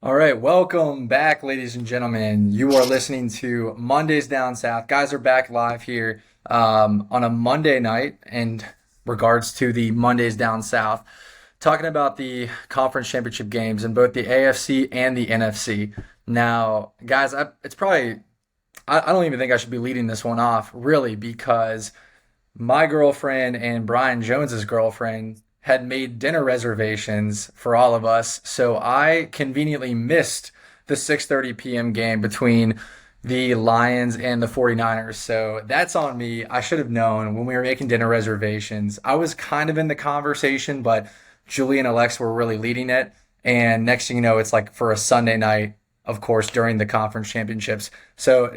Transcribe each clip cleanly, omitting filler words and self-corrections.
All right, welcome back, ladies and gentlemen. You are listening to Mondays Down South. Guys are back live here on a Monday night in regards to the Mondays Down South, talking about the conference championship games in both the AFC and the NFC. Now, guys, it's probably, I don't even think I should be leading this one off, really, because my girlfriend and Brian Jones's girlfriend had made dinner reservations for all of us, so I conveniently missed the 6:30 p.m. game between the Lions and the 49ers. So that's on me. I should have known when we were making dinner reservations. I was kind of in the conversation, but Julie and Alex were really leading it. And next thing you know, it's like for a Sunday night, of course, during the conference championships. So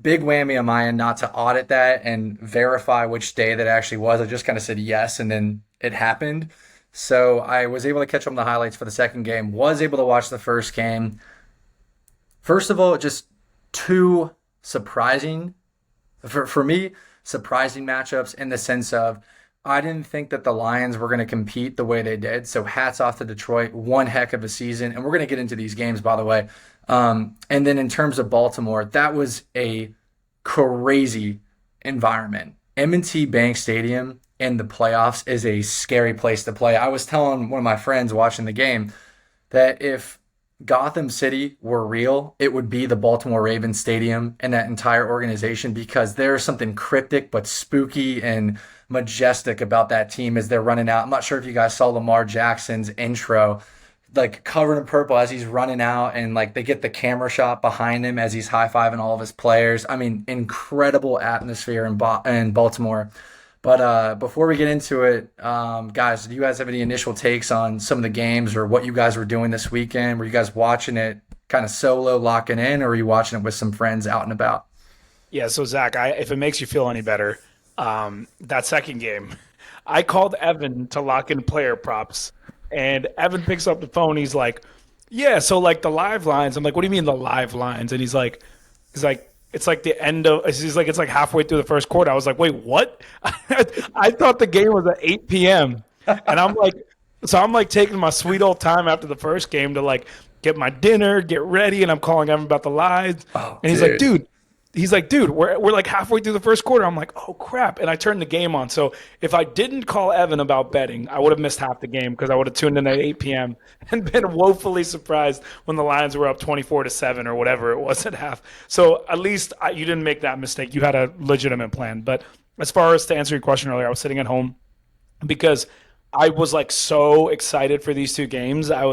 big whammy on my end not to audit that and verify which day that actually was. I just kind of said yes, and then it happened. So I was able to catch up on the highlights for the second game, was able to watch the first game. First of all, just two surprising, for me, surprising matchups in the sense of I didn't think that the Lions were going to compete the way they did. So hats off to Detroit. One heck of a season. And we're going to get into these games, by the way. And then in terms of Baltimore, that was a crazy environment. M&T Bank Stadium in the playoffs is a scary place to play. I was telling one of my friends watching the game that if Gotham City were real, it would be the Baltimore Ravens Stadium and that entire organization, because there's something cryptic but spooky and majestic about that team as they're running out. I'm not sure if you guys saw Lamar Jackson's intro, like covered in purple as he's running out, and like they get the camera shot behind him as he's high-fiving all of his players. I mean, incredible atmosphere in Baltimore. But before we get into it, guys, do you guys have any initial takes on some of the games or what you guys were doing this weekend? Were you guys watching it kind of solo, locking in, or were you watching it with some friends out and about? Yeah, so Zach, if it makes you feel any better, that second game, I called Evan to lock in player props, and Evan picks up the phone. He's like, "Yeah, so like the live lines." I'm like, "What do you mean the live lines?" And he's like, "It's like the end of." He's like, "It's like halfway through the first quarter." I was like, "Wait, what?" I thought the game was at 8 p.m. And I'm like taking my sweet old time after the first game to like get my dinner, get ready, and I'm calling Evan about the lives. Oh, And dude. he's like, dude, we're like halfway through the first quarter. I'm like, oh crap. And I turned the game on. So if I didn't call Evan about betting, I would have missed half the game because I would have tuned in at 8 p.m. and been woefully surprised when the Lions were up 24-7 or whatever it was at half. So at least you didn't make that mistake. You had a legitimate plan. But as far as to answer your question earlier, I was sitting at home because I was like so excited for these two games. I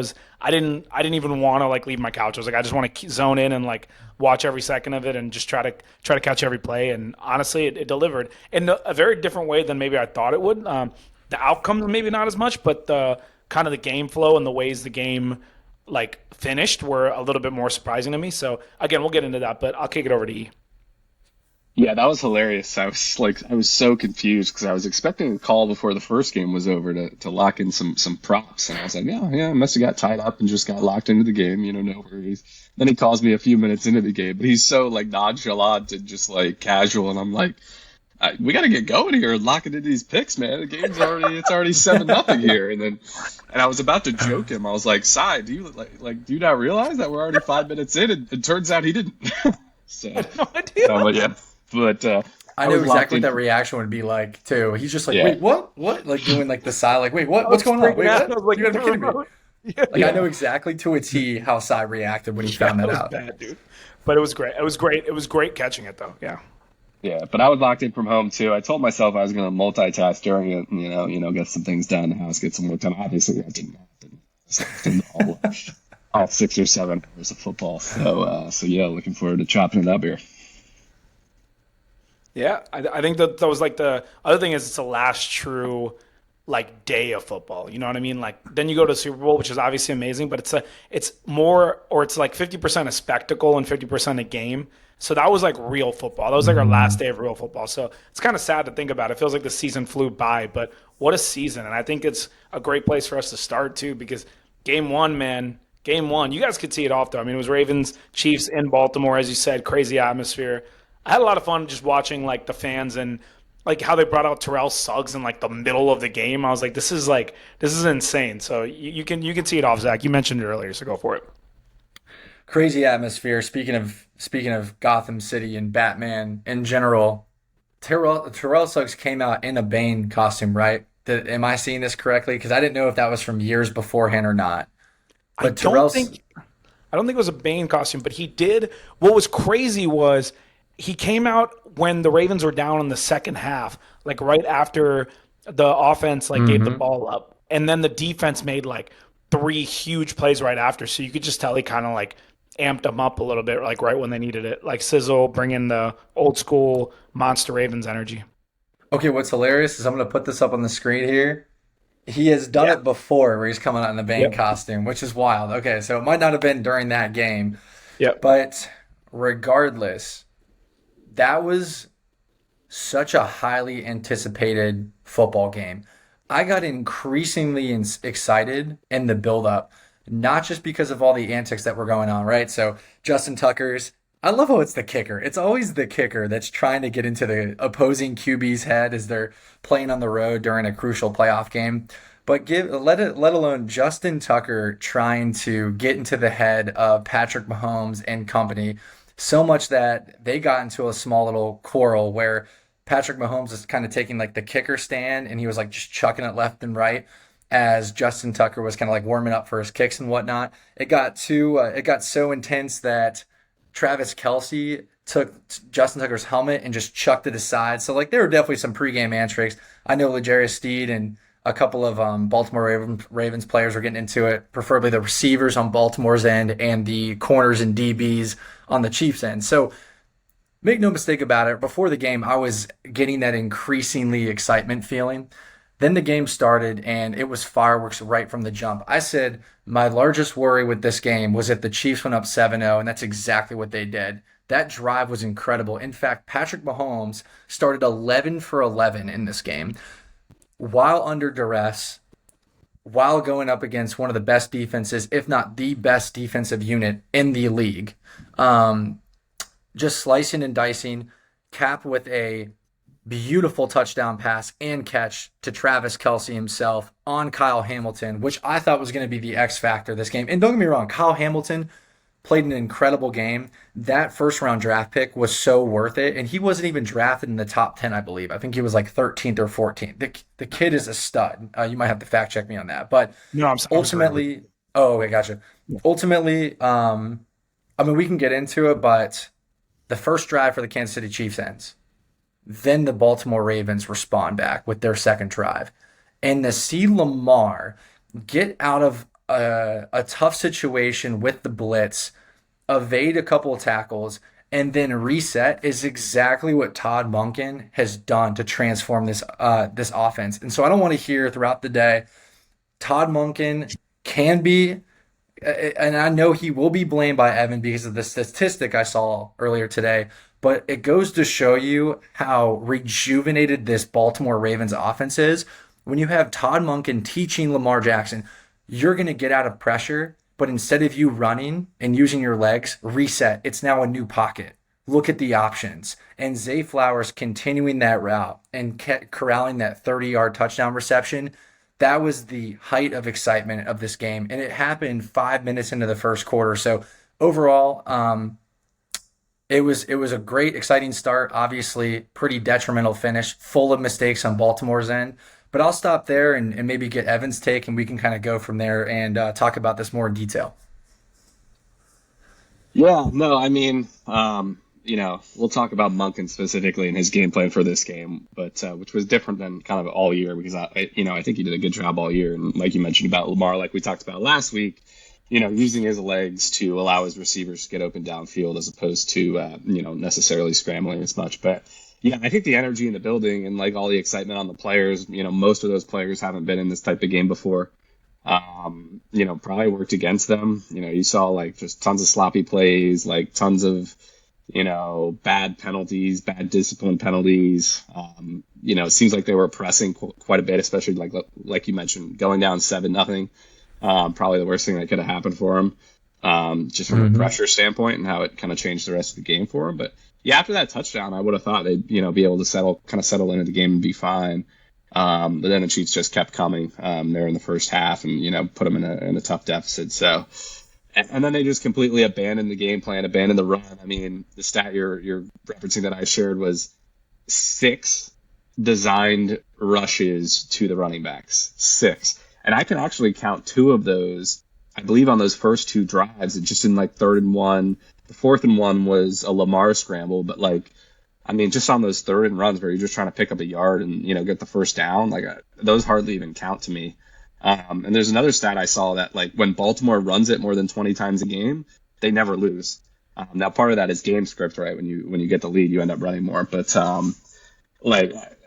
didn't even want to like leave my couch. I was like, I just want to zone in and like watch every second of it and just try to catch every play. And honestly, it delivered in a very different way than maybe I thought it would. The outcomes maybe not as much, but the kind of the game flow and the ways the game like finished were a little bit more surprising to me. So again, we'll get into that, but I'll kick it over to E. Yeah, that was hilarious. I was so confused because I was expecting a call before the first game was over to lock in some props, and I was like, yeah, I must have got tied up and just got locked into the game, no worries. Then he calls me a few minutes into the game, but he's so like nonchalant and just like casual, and I'm like, we got to get going here and lock it into these picks, man. The game's already 7-0 here, and I was about to joke him. I was like, "Cy, do you do you not realize that we're already 5 minutes in?" And it turns out he didn't. So, I had no idea. but yeah. But I I know was locked exactly what in. that reaction would be like too. He's just like, Yeah, wait, what? What? Like doing like the sigh, like, wait, what? I What's was going on? freaking Wait, out. I what? was like, You gotta the be kidding me. remote. Yeah, Like I know exactly to a T how Cy reacted when he yeah, found that that was out. bad, dude. But it was great. It was great. It was great catching it though. Yeah. yeah. But I was locked in from home too. I told myself I was going to multitask during it, and, get some things done in the house, get some work done. Obviously, that didn't happen. So I did all 6 or 7 hours of football. So yeah, looking forward to chopping it up here. Yeah, I think that was like the other thing is it's the last true like day of football. You know what I mean? Like then you go to the Super Bowl, which is obviously amazing, but it's more, or it's like 50% a spectacle and 50% a game. So that was like real football. That was like our last day of real football. So it's kind of sad to think about. It feels like the season flew by, but what a season. And I think it's a great place for us to start too, because game one, man, game one, you guys could see it off though. I mean, it was Ravens, Chiefs in Baltimore, as you said, crazy atmosphere. I had a lot of fun just watching like the fans and like how they brought out Terrell Suggs in like the middle of the game. I was like, this is insane. So you can see it off, Zach. You mentioned it earlier, so go for it. Crazy atmosphere. Speaking of Gotham City and Batman in general, Terrell Suggs came out in a Bane costume, right? Am I seeing this correctly? Because I didn't know if that was from years beforehand or not. I But don't Terrell, think I don't think it was a Bane costume, but he did. What was crazy was he came out when the Ravens were down in the second half, like right after the offense like gave the hmm ball up, and then the defense made like three huge plays right after. So you could just tell he kind of like amped them up a little bit, like right when they needed it, like Sizzle, bring in the old school monster Ravens energy. Okay, what's hilarious is I'm going to put this up on the screen here. He has done Yeah. it before where he's coming out in the Bane Yep. costume, which is wild. Okay, so it might not have been during that game, Yep. but regardless, that was such a highly anticipated football game. I got increasingly excited in the build up, not just because of all the antics that were going on, right? So, Justin Tucker's, I love how it's the kicker. It's always the kicker that's trying to get into the opposing QB's head as they're playing on the road during a crucial playoff game. But let alone Justin Tucker trying to get into the head of Patrick Mahomes and company, so much that they got into a small little quarrel where Patrick Mahomes is kind of taking like the kicker stand and he was like just chucking it left and right as Justin Tucker was kind of like warming up for his kicks and whatnot. It got so intense that Travis Kelsey took Justin Tucker's helmet and just chucked it aside. So like there were definitely some pregame antics. I know L'Jarius Steed and a couple of Baltimore Ravens players were getting into it, preferably the receivers on Baltimore's end and the corners and DBs on the Chiefs end. So make no mistake about it, before the game, I was getting that increasingly excitement feeling. Then the game started and it was fireworks right from the jump. I said my largest worry with this game was if the Chiefs went up 7-0, and that's exactly what they did. That drive was incredible. In fact, Patrick Mahomes started 11 for 11 in this game while under duress, while going up against one of the best defenses, if not the best defensive unit in the league. Um, just slicing and dicing, cap with a beautiful touchdown pass and catch to Travis Kelsey himself on Kyle Hamilton, which I thought was going to be the X factor this game. And don't get me wrong, Kyle Hamilton played an incredible game. That first round draft pick was so worth it. And he wasn't even drafted in the top 10, I believe. I think he was like 13th or 14th. The kid is a stud. You might have to fact check me on that. But No, I'm sorry. ultimately, oh, okay, gotcha. Ultimately, I mean, we can get into it, but the first drive for the Kansas City Chiefs ends. Then the Baltimore Ravens respond back with their second drive. And to see Lamar get out of a tough situation with the blitz, evade a couple of tackles, and then reset is exactly what Todd Monken has done to transform this offense. And so I don't want to hear throughout the day Todd Monken can be, and I know he will be blamed by Evan because of the statistic I saw earlier today, but it goes to show you how rejuvenated this Baltimore Ravens offense is. When you have Todd Monken teaching Lamar Jackson, you're going to get out of pressure, but instead of you running and using your legs, reset. It's now a new pocket. Look at the options. And Zay Flowers continuing that route and corralling that 30-yard touchdown reception. That was the height of excitement of this game. And it happened 5 minutes into the first quarter. So overall, it was a great, exciting start. Obviously, pretty detrimental finish, full of mistakes on Baltimore's end. But I'll stop there and maybe get Evan's take, and we can kind of go from there and talk about this more in detail. Yeah, no, I mean, we'll talk about Monken specifically and his game plan for this game, but which was different than kind of all year because I think he did a good job all year. And like you mentioned about Lamar, like we talked about last week, using his legs to allow his receivers to get open downfield as opposed to necessarily scrambling as much. But Yeah, I think the energy in the building and like all the excitement on the players, most of those players haven't been in this type of game before. Probably worked against them. You saw like just tons of sloppy plays, like tons of, bad penalties, bad discipline penalties. It seems like they were pressing quite a bit, especially like you mentioned, going down 7-0. Probably the worst thing that could have happened for them, just from a pressure standpoint and how it kind of changed the rest of the game for them. But yeah, after that touchdown, I would have thought they'd, be able to settle into the game and be fine. But then the Chiefs just kept coming there in the first half and, put them in a tough deficit. So, and then they just completely abandoned the game plan, abandoned the run. I mean, the stat you're referencing that I shared was 6 designed rushes to the running backs. 6. And I can actually count 2 of those, I believe, on those first 2 drives, just in like 3rd and 1. The 4th and 1 was a Lamar scramble, but just on those 3rd and runs where you're just trying to pick up a yard and, get the first down, those hardly even count to me. And there's another stat I saw that when Baltimore runs it more than 20 times a game, they never lose. Now part of that is game script, right? When you get the lead, you end up running more. But I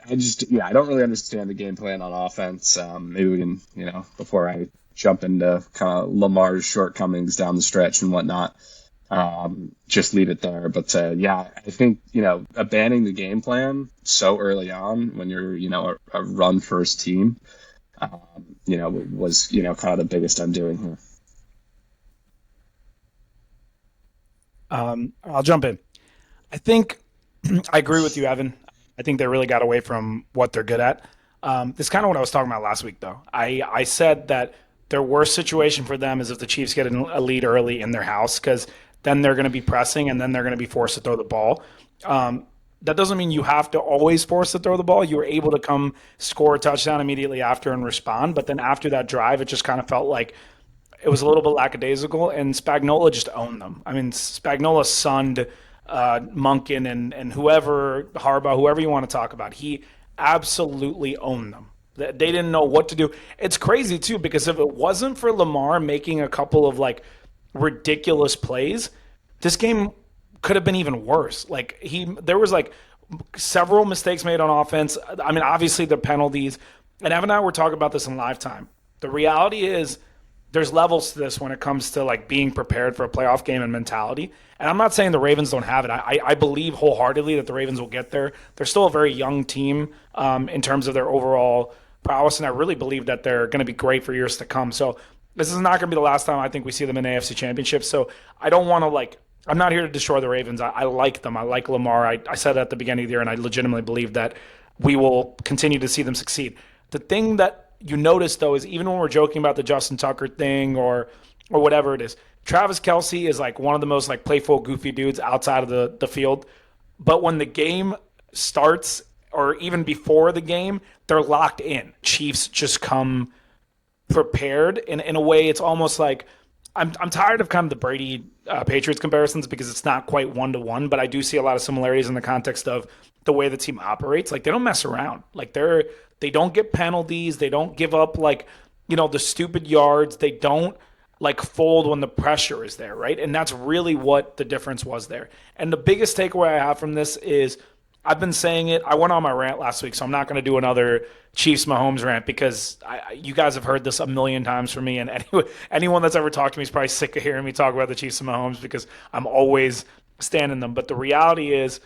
don't really understand the game plan on offense. Maybe we can, before I jump into kind of Lamar's shortcomings down the stretch and whatnot, just leave it there. But I think, abandoning the game plan so early on when you're, a run first team, was, kind of the biggest undoing here. I'll jump in. I think I agree with you, Evan. I think they really got away from what they're good at. This is kind of what I was talking about last week, though. I said that their worst situation for them is if the Chiefs get a lead early in their house, because then they're going to be pressing and then they're going to be forced to throw the ball. That doesn't mean you have to always force to throw the ball. You were able to come score a touchdown immediately after and respond. But then after that drive, it just kind of felt like it was a little bit lackadaisical, and Spagnuolo just owned them. I mean, Spagnuolo sunned Monken and whoever, Harbaugh, whoever you want to talk about. He absolutely owned them. They didn't know what to do. It's crazy, too, because if it wasn't for Lamar making a couple of, ridiculous plays, this game could have been even worse. There was, several mistakes made on offense. I mean, obviously, the penalties. And Evan and I were talking about this in live time. The reality is there's levels to this when it comes to, being prepared for a playoff game and mentality. And I'm not saying the Ravens don't have it. I believe wholeheartedly that the Ravens will get there. They're still a very young team in terms of their overall prowess, and I really believe that they're going to be great for years to come. So this is not going to be the last time I think we see them in AFC Championship. So I don't want to, I'm not here to destroy the Ravens. I like them. I like Lamar. I said it at the beginning of the year, and I legitimately believe that we will continue to see them succeed. The thing that you notice, though, is even when we're joking about the Justin Tucker thing or whatever it is, Travis Kelce is one of the most playful, goofy dudes outside of the field. But when the game starts, or even before the game, they're locked in. Chiefs just come prepared. In a way, it's almost like I'm tired of kind of the Brady Patriots comparisons because it's not quite 1-to-1, but I do see a lot of similarities in the context of the way the team operates. They don't mess around. They don't get penalties. They don't give up the stupid yards. They don't fold when the pressure is there, right? And that's really what the difference was there. And the biggest takeaway I have from this is I've been saying it. I went on my rant last week, so I'm not going to do another Chiefs Mahomes rant because you guys have heard this a million times from me, and anyone that's ever talked to me is probably sick of hearing me talk about the Chiefs and Mahomes because I'm always standing them. But the reality is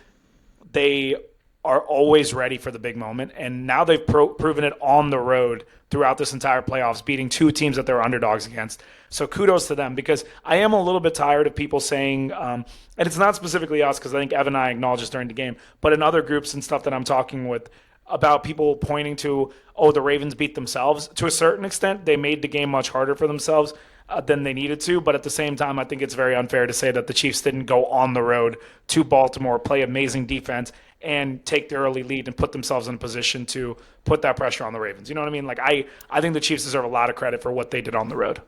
they are always ready for the big moment, and now they've proven it on the road throughout this entire playoffs, beating 2 teams that they were underdogs against. So kudos to them, because I am a little bit tired of people saying, and it's not specifically us, because I think Evan and I acknowledged this during the game, but in other groups and stuff that I'm talking with, about people pointing to, the Ravens beat themselves. To a certain extent, they made the game much harder for themselves than they needed to, but at the same time, I think it's very unfair to say that the Chiefs didn't go on the road to Baltimore, play amazing defense, and take the early lead and put themselves in a position to put that pressure on the Ravens. You know what I mean? I think the Chiefs deserve a lot of credit for what they did on the road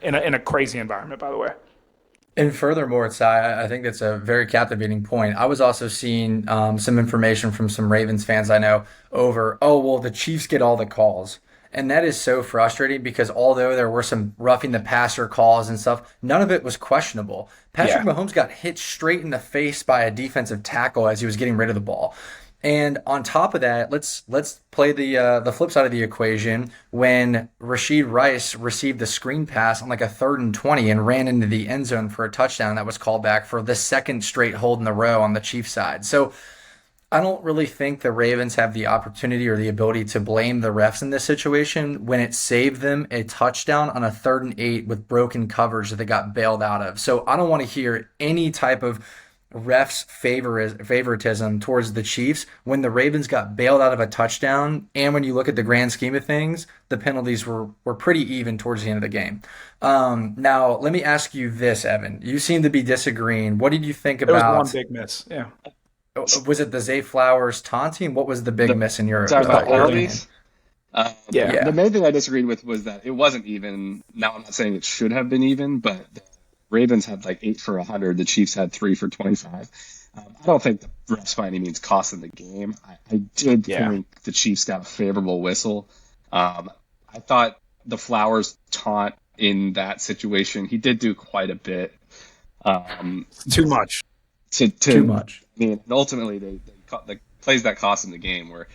in a crazy environment, by the way. And furthermore, Sai, I think that's a very captivating point. I was also seeing some information from some Ravens fans I know over, the Chiefs get all the calls. And that is so frustrating because although there were some roughing the passer calls and stuff, none of it was questionable. Patrick Mahomes got hit straight in the face by a defensive tackle as he was getting rid of the ball. And on top of that, let's play the flip side of the equation. When Rashid Rice received the screen pass on like a 3rd and 20 and ran into the end zone for a touchdown that was called back for the second straight hold in a row on the Chiefs side. So I don't really think the Ravens have the opportunity or the ability to blame the refs in this situation when it saved them a touchdown on a 3rd and 8 with broken coverage that they got bailed out of. So I don't want to hear any type of favoritism towards the Chiefs when the Ravens got bailed out of a touchdown. And when you look at the grand scheme of things, the penalties were pretty even towards the end of the game. Now, let me ask you this, Evan. You seem to be disagreeing. What did you think There was one about? big miss. Yeah. Was it the Zay Flowers taunting? What was the big The, miss in your sorry about holding. opinion? penalties. Uh, Yeah. the Yeah, main thing I disagreed with was that it wasn't even. Now I'm not saying it should have been even, but the Ravens had like 8 for 100. The Chiefs had 3 for 25. I don't think the refs by any means cost them the game. I did Yeah. think the Chiefs got a favorable whistle. I thought the Flowers taunt in that situation, he did do quite a bit. Um, Too much. too to much. I mean, and ultimately, the plays that cost him the game were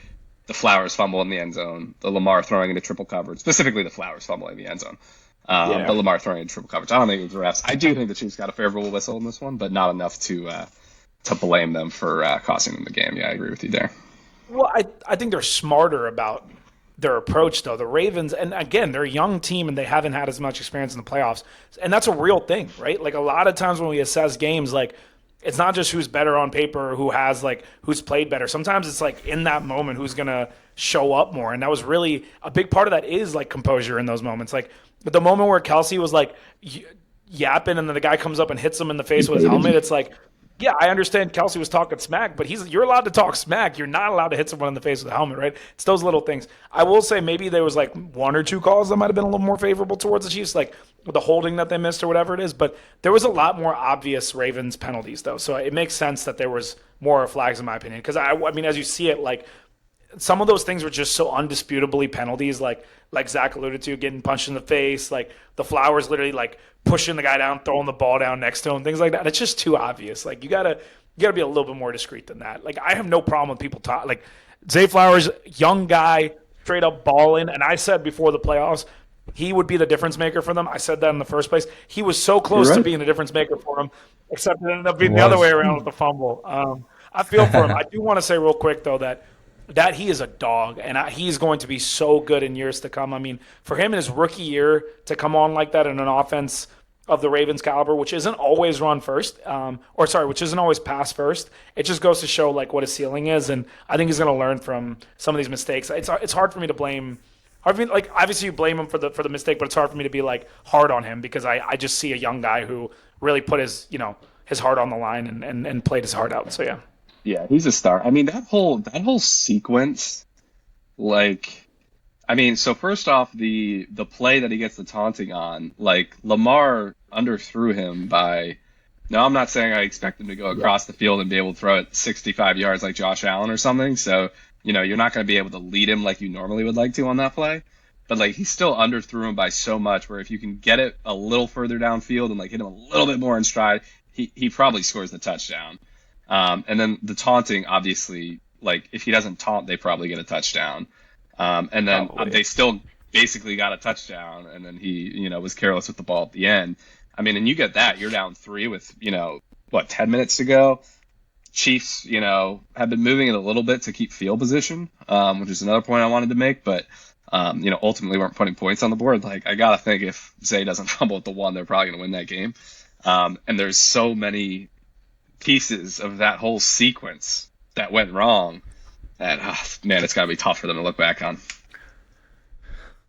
the Flowers fumble in the end zone, the Lamar throwing into triple coverage, specifically the Flowers fumble in the end zone, Yeah. the Lamar throwing into triple coverage. I don't think it was the refs. I do think the Chiefs got a favorable whistle in this one, but not enough to blame them for costing them the game. Yeah, I agree with you there. Well, I think they're smarter about their approach, though. The Ravens, and again, they're a young team and they haven't had as much experience in the playoffs. And that's a real thing, right? Like a lot of times when we assess games, like it's not just who's better on paper or who has like who's played better. Sometimes it's like in that moment who's gonna show up more. And that was really a big part of that is like composure in those moments. Like the moment where Kelsey was like yapping and then the guy comes up and hits him in the face with his helmet, it's like yeah, I understand Kelsey was talking smack, but you're allowed to talk smack. You're not allowed to hit someone in the face with a helmet, right? It's those little things. I will say maybe there was like one or two calls that might have been a little more favorable towards the Chiefs, like the holding that they missed or whatever it is. But there was a lot more obvious Ravens penalties though, so it makes sense that there was more flags in my opinion. Because I mean, as you see it, like some of those things were just so undisputably penalties, like Zach alluded to, getting punched in the face, like the Flowers literally like pushing the guy down, throwing the ball down next to him, things like that. It's just too obvious. Like you gotta be a little bit more discreet than that. Like I have no problem with people talk like Zay Flowers, young guy, straight up balling. And I said before the playoffs, he would be the difference maker for them. I said that in the first place. He was so You're close to right. being a difference maker for them, except it ended up He being the other way was. around with the fumble. I feel for him. I do want to say real quick though that he is a dog, and he's going to be so good in years to come. I mean, for him in his rookie year to come on like that in an offense of the Ravens caliber, which isn't always run first, which isn't always pass first. It just goes to show like what his ceiling is, and I think he's going to learn from some of these mistakes. It's hard for me to blame. Hard for me, like obviously you blame him for the mistake, but it's hard for me to be like hard on him because I just see a young guy who really put his heart on the line and played his heart out. So yeah. Yeah, he's a star. I mean, that whole sequence, like, I mean, so first off, the play that he gets the taunting on, like Lamar underthrew him by. No, I'm not saying I expect him to go across the field and be able to throw it 65 yards like Josh Allen or something. So, you're not going to be able to lead him like you normally would like to on that play. But like he still underthrew him by so much where if you can get it a little further downfield and like hit him a little bit more in stride, he probably scores the touchdown. And then the taunting, obviously, like if he doesn't taunt, they probably get a touchdown. And then Probably. they still basically got a touchdown, and then he, was careless with the ball at the end. I mean, and you get that, you're down 3 with, 10 minutes to go. Chiefs, have been moving it a little bit to keep field position, which is another point I wanted to make, but ultimately weren't putting points on the board. Like I gotta think if Zay doesn't fumble at the 1, they're probably gonna win that game. And there's so many pieces of that whole sequence that went wrong that man, it's got to be tough for them to look back on.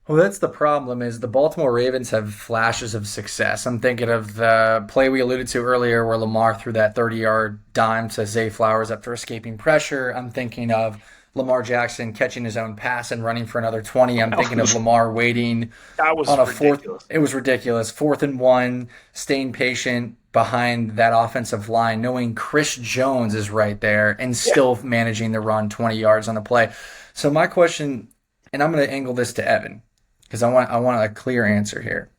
Well, that's the problem is the Baltimore Ravens have flashes of success. I'm thinking of the play we alluded to earlier where Lamar threw that 30-yard dime to Zay Flowers after escaping pressure. I'm thinking of Lamar Jackson catching his own pass and running for another 20. I'm thinking of Lamar waiting That was on a fourth. ridiculous. It was ridiculous. 4th and 1, staying patient behind that offensive line, knowing Chris Jones is right there and still managing to run 20 yards on the play. So my question, and I'm going to angle this to Evan because I want a clear answer here.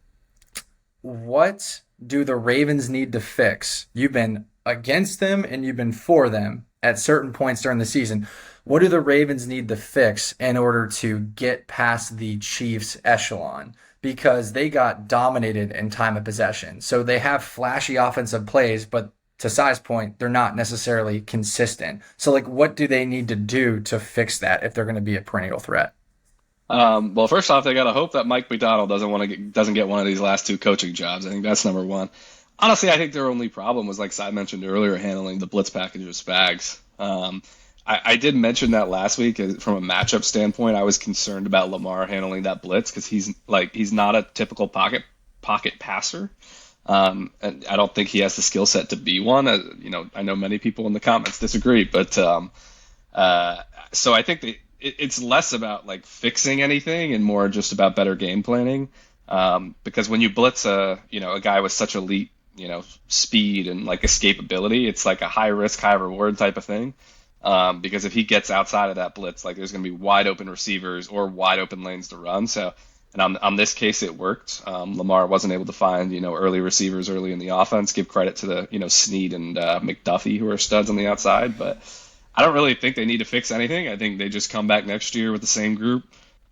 What do the Ravens need to fix? You've been against them and you've been for them at certain points during the season. What do the Ravens need to fix in order to get past the Chiefs echelon? Because they got dominated in time of possession. So they have flashy offensive plays, but to Sai's point, they're not necessarily consistent. So, like, what do they need to do to fix that if they're going to be a perennial threat? Well, first off, they got to hope that Mike McDonald doesn't get one of these last two coaching jobs. I think that's number one. Honestly, I think their only problem was, like Sai mentioned earlier, handling the blitz package with Spags. I did mention that last week from a matchup standpoint. I was concerned about Lamar handling that blitz because he's not a typical pocket passer. And I don't think he has the skill set to be one. I know many people in the comments disagree, but so I think it's less about like fixing anything and more just about better game planning. Because when you blitz a guy with such elite speed and like escapability, it's like a high risk, high reward type of thing. Because if he gets outside of that blitz, like there's going to be wide open receivers or wide open lanes to run. So, and on this case, it worked. Lamar wasn't able to find early receivers early in the offense. Give credit to the Snead and McDuffie, who are studs on the outside. But I don't really think they need to fix anything. I think they just come back next year with the same group.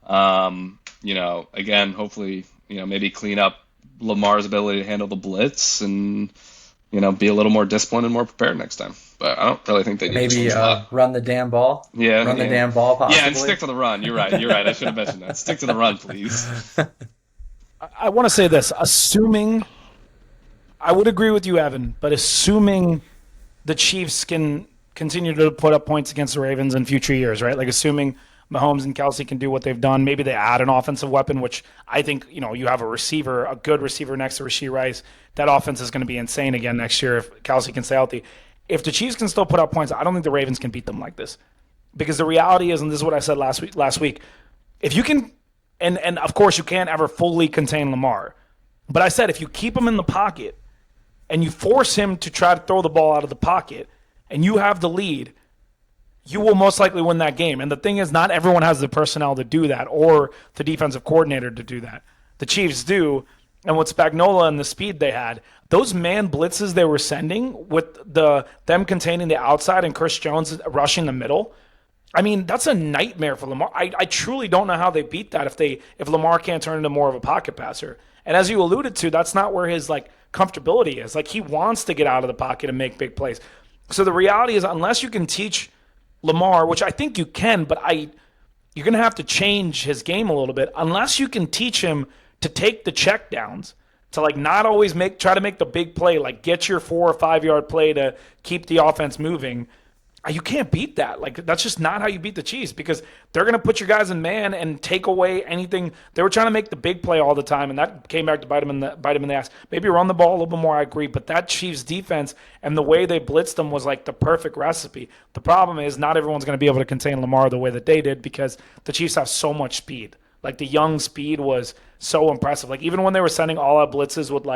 Again, hopefully maybe clean up Lamar's ability to handle the blitz and be a little more disciplined and more prepared next time. But I don't really think they need to change a lot. Run the damn ball. Yeah, the damn ball. Possibly. Yeah, and stick to the run. You're right. I should have mentioned that. Stick to the run, please. I want to say this. Assuming, I would agree with you, Evan, but assuming the Chiefs can continue to put up points against the Ravens in future years, right? Like assuming Mahomes and Kelsey can do what they've done. Maybe they add an offensive weapon, which I think, you have a good receiver next to Rashee Rice. That offense is going to be insane again next year if Kelsey can stay healthy. If the Chiefs can still put up points, I don't think the Ravens can beat them like this. Because the reality is, and this is what I said last week, if you can, and of course you can't ever fully contain Lamar, but I said if you keep him in the pocket and you force him to try to throw the ball out of the pocket and you have the lead, you will most likely win that game. And the thing is, not everyone has the personnel to do that or the defensive coordinator to do that. The Chiefs do. And with Spagnuolo and the speed they had, those man blitzes they were sending with them containing the outside and Chris Jones rushing the middle, I mean, that's a nightmare for Lamar. I truly don't know how they beat that if Lamar can't turn into more of a pocket passer. And as you alluded to, that's not where his comfortability is. Like he wants to get out of the pocket and make big plays. So the reality is, unless you can teach Lamar, which I think you can, but you're going to have to change his game a little bit. Unless you can teach him to take the checkdowns, to not always try to make the big play, get your 4 or 5 yard play to keep the offense moving. You can't beat that. That's just not how you beat the Chiefs, because they're going to put your guys in man and take away anything. They were trying to make the big play all the time, and that came back to bite them in the ass. Maybe run the ball a little bit more, I agree, but that Chiefs defense and the way they blitzed them was the perfect recipe. The problem is not everyone's going to be able to contain Lamar the way that they did, because the Chiefs have so much speed. The young speed was so impressive. Even when they were sending all-out blitzes with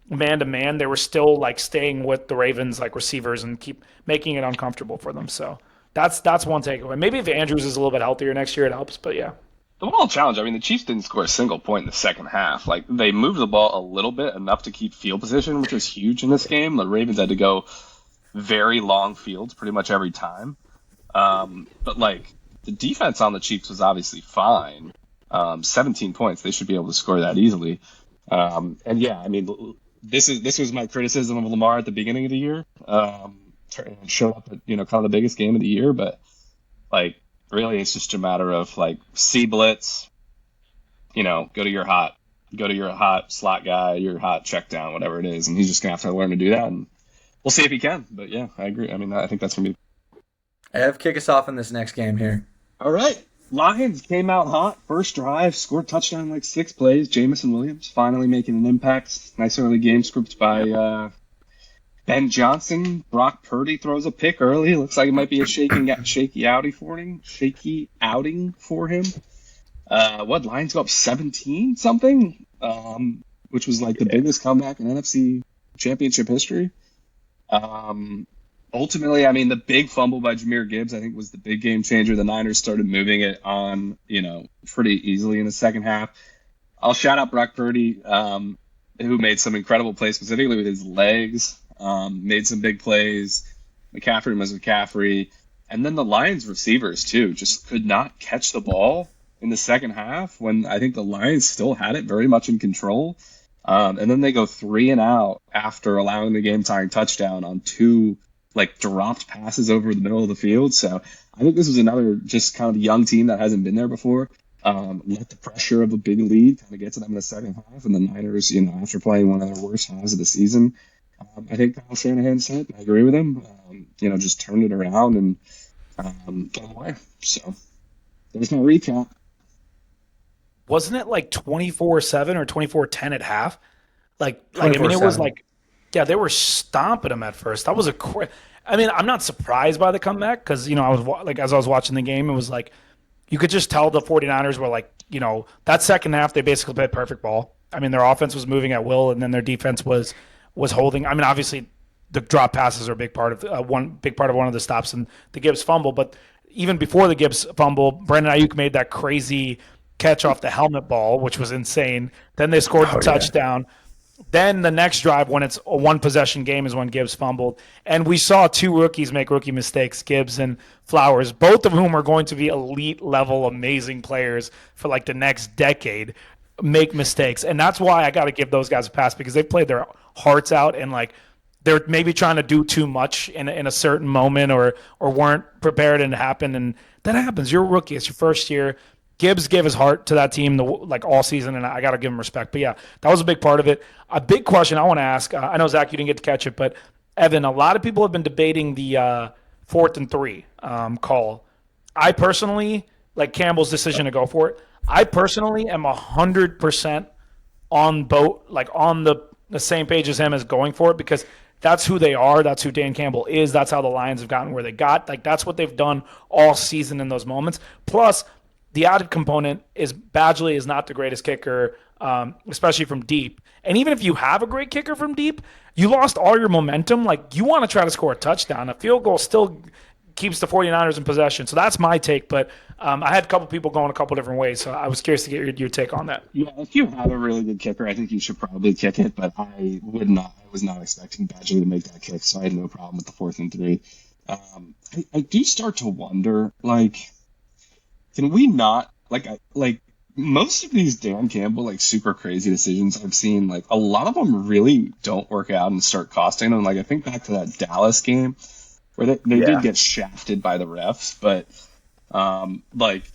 man-to-man, they were still staying with the Ravens receivers and keep making it uncomfortable for them. So that's one takeaway. Maybe if Andrews is a little bit healthier next year, it helps. But yeah, the ball challenge. I mean, the Chiefs didn't score a single point in the second half. They moved the ball a little bit, enough to keep field position, which was huge in this game. The Ravens had to go very long fields pretty much every time. But the defense on the Chiefs was obviously fine. 17 points. They should be able to score that easily. And yeah, I mean, this was my criticism of Lamar at the beginning of the year. Showed up at kind of the biggest game of the year, but really it's just a matter of see blitz, go to your hot slot guy, your hot check down, whatever it is, and he's just gonna have to learn to do that, and we'll see if he can. But yeah, I agree. I mean, I think that's gonna be. Ev, kick us off in this next game here. All right. Lions came out hot. First drive, scored touchdown 6 plays. Jamison Williams finally making an impact. Nice early game script by Ben Johnson. Brock Purdy throws a pick early. Looks like it might be a shaky outing for him. Lions go up 17 something, which was the biggest comeback in NFC Championship history. Ultimately, I mean, the big fumble by Jahmyr Gibbs, I think, was the big game changer. The Niners started moving it on, pretty easily in the second half. I'll shout out Brock Purdy, who made some incredible plays, specifically with his legs, made some big plays, McCaffrey was McCaffrey. And then the Lions receivers, too, just could not catch the ball in the second half when I think the Lions still had it very much in control. And then they go 3 and out after allowing the game-tying touchdown on 2 like dropped passes over the middle of the field. So I think this was another just kind of young team that hasn't been there before. Let the pressure of a big lead kind of get to them in the second half. And the Niners, after playing one of their worst halves of the season, I think Kyle Shanahan said, I agree with him, just turned it around and got away. So there's no recap. Wasn't it like 24-7 or 24-10 at half? I mean, it was 24-7. like, yeah, they were stomping them at first. That was I mean, I'm not surprised by the comeback because, I was as I was watching the game, it was like, you could just tell the 49ers were like, that second half, they basically played perfect ball. I mean, their offense was moving at will, and then their defense was holding. I mean, obviously, the drop passes are a big part of one of the stops and the Gibbs fumble. But even before the Gibbs fumble, Brandon Ayuk made that crazy catch off the helmet ball, which was insane. Then they scored the touchdown. Then the next drive, when it's a one-possession game, is when Gibbs fumbled. And we saw 2 rookies make rookie mistakes, Gibbs and Flowers, both of whom are going to be elite-level, amazing players for like the next decade, make mistakes. And that's why I got to give those guys a pass because they played their hearts out and like they're maybe trying to do too much in a certain moment or weren't prepared and it happened. And that happens. You're a rookie. It's your first year. Gibbs gave his heart to that team all season, and I got to give him respect. But, yeah, that was a big part of it. A big question I want to ask, I know, Zach, you didn't get to catch it, but, Evan, a lot of people have been debating the 4th and 3 call. I personally, like Campbell's decision to go for it, I personally am 100% on the same page as him as going for it because that's who they are. That's who Dan Campbell is. That's how the Lions have gotten where they got. Like, that's what they've done all season in those moments. Plus, the added component is Badgley is not the greatest kicker, especially from deep. And even if you have a great kicker from deep, you lost all your momentum. Like, you want to try to score a touchdown. A field goal still keeps the 49ers in possession. So that's my take. But I had a couple people going a couple different ways. So I was curious to get your take on that. Yeah, if you have a really good kicker, I think you should probably kick it. But I was not expecting Badgley to make that kick, so I had no problem with the 4th and 3. I do start to wonder, can we not most of these Dan Campbell super crazy decisions I've seen, a lot of them really don't work out and start costing them. I think back to that Dallas game where they did get shafted by the refs, but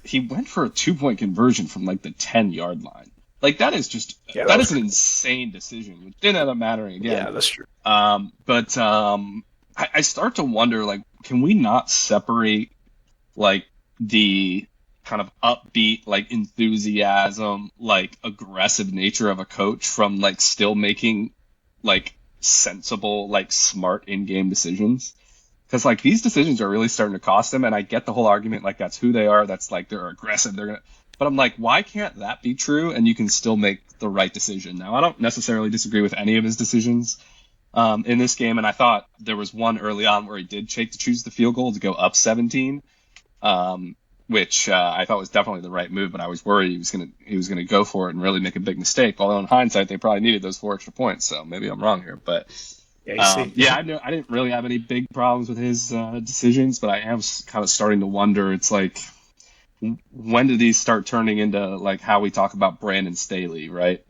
he went for a 2-point conversion from the 10-yard line. That is just that is an insane decision, which didn't end up mattering again. Yeah, that's true. But I start to wonder, can we not separate the kind of upbeat, enthusiasm, aggressive nature of a coach from still making sensible, smart in-game decisions? Because these decisions are really starting to cost them, and I get the whole argument that's who they are. That's they're aggressive. But I'm why can't that be true? And you can still make the right decision. Now, I don't necessarily disagree with any of his decisions in this game, and I thought there was one early on where he did choose the field goal to go up 17. Which I thought was definitely the right move, but I was worried he was gonna go for it and really make a big mistake. Although in hindsight, they probably needed those 4 extra points, so maybe I'm wrong here. But I didn't really have any big problems with his decisions, but I am kind of starting to wonder. It's when do these start turning into how we talk about Brandon Staley, right?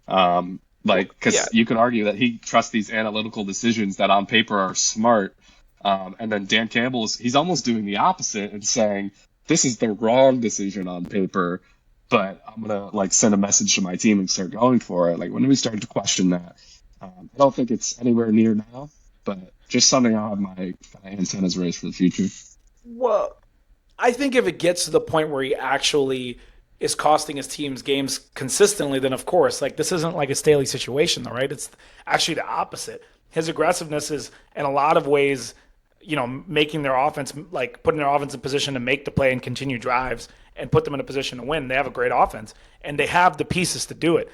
Because you can argue that he trusts these analytical decisions that on paper are smart, and then Dan he's almost doing the opposite and saying, this is the wrong decision on paper, but I'm going to send a message to my team and start going for it. When do we start to question that? I don't think it's anywhere near now, but just something I'll have my kind of antennas raised for the future. Well, I think if it gets to the point where he actually is costing his team's games consistently, then of course, this isn't a Staley situation though, right? It's actually the opposite. His aggressiveness is in a lot of ways making their offense, putting their offense in position to make the play and continue drives and put them in a position to win. They have a great offense, and they have the pieces to do it.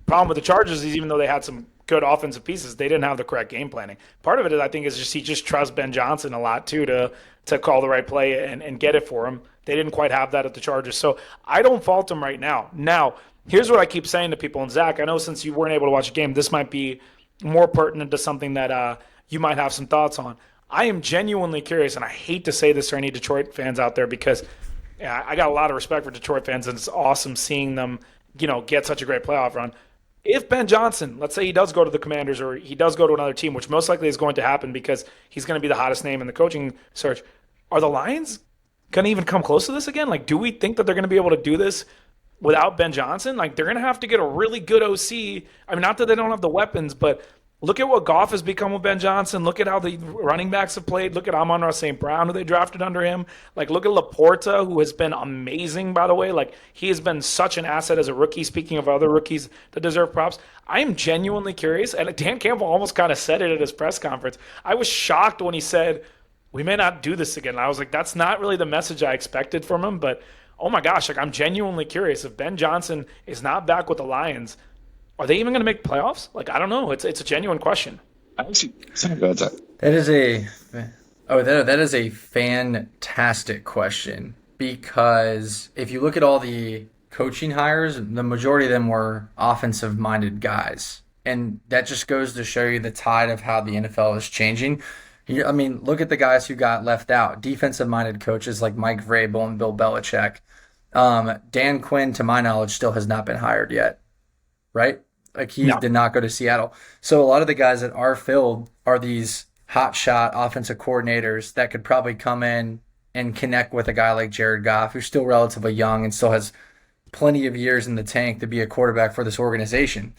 Problem with the Chargers is even though they had some good offensive pieces, they didn't have the correct game planning. Part of it, I think, is he just trusts Ben Johnson a lot, too, to call the right play and get it for him. They didn't quite have that at the Chargers. So I don't fault him right now. Now, here's what I keep saying to people, and Zach, I know since you weren't able to watch a game, this might be more pertinent to something that you might have some thoughts on. I am genuinely curious, and I hate to say this to any Detroit fans out there because I got a lot of respect for Detroit fans, and it's awesome seeing them, get such a great playoff run. If Ben Johnson, let's say he does go to the Commanders or he does go to another team, which most likely is going to happen because he's going to be the hottest name in the coaching search, are the Lions going to even come close to this again? Like, do we think that they're going to be able to do this without Ben Johnson? Like, they're going to have to get a really good OC. I mean, not that they don't have the weapons, but look at what Goff has become with Ben Johnson. Look at how the running backs have played. Look at Amon-Ra St. Brown, who they drafted under him. Like, look at Laporta, who has been amazing, by the way. Like, he has been such an asset as a rookie, speaking of other rookies that deserve props. I am genuinely curious, and Dan Campbell almost kind of said it at his press conference. I was shocked when he said, we may not do this again. And I was like, that's not really the message I expected from him, but oh my gosh, like I'm genuinely curious. If Ben Johnson is not back with the Lions, are they even going to make playoffs? Like, I don't know. It's a genuine question. That is a fantastic question, because if you look at all the coaching hires, the majority of them were offensive-minded guys. And that just goes to show you the tide of how the NFL is changing. I mean, look at the guys who got left out. Defensive-minded coaches like Mike Vrabel and Bill Belichick. Dan Quinn, to my knowledge, still has not been hired yet, right? Like, he did not go to Seattle. So a lot of the guys that are filled are these hotshot offensive coordinators that could probably come in and connect with a guy like Jared Goff, who's still relatively young and still has plenty of years in the tank to be a quarterback for this organization.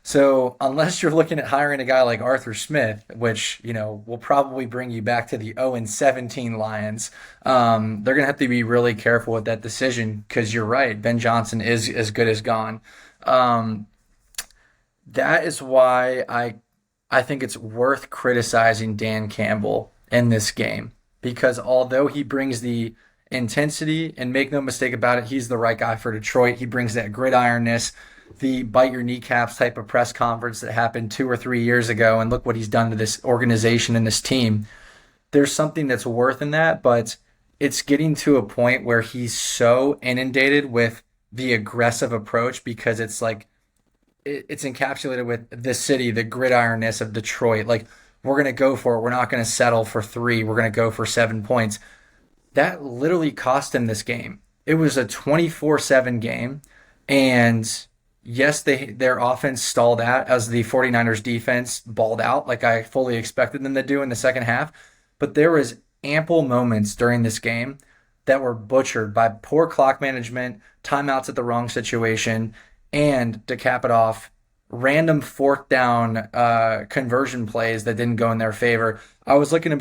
So unless you're looking at hiring a guy like Arthur Smith, which, will probably bring you back to the 0-17 Lions, they're going to have to be really careful with that decision, because you're right. Ben Johnson is as good as gone. That is why I think it's worth criticizing Dan Campbell in this game, because although he brings the intensity, and make no mistake about it, he's the right guy for Detroit. He brings that gridironness, the bite your kneecaps type of press conference that happened 2 or 3 years ago, and look what he's done to this organization and this team. There's something that's worth in that, but it's getting to a point where he's so inundated with the aggressive approach, because it's like it's encapsulated with the city, the gridironness of Detroit. Like, we're going to go for it. We're not going to settle for 3. We're going to go for 7 points. That literally cost him this game. It was a 24-7 game, and yes, their offense stalled out as the 49ers defense balled out like I fully expected them to do in the second half. But there was ample moments during this game that were butchered by poor clock management, timeouts at the wrong situation, and, to cap it off, random fourth down conversion plays that didn't go in their favor. I was looking up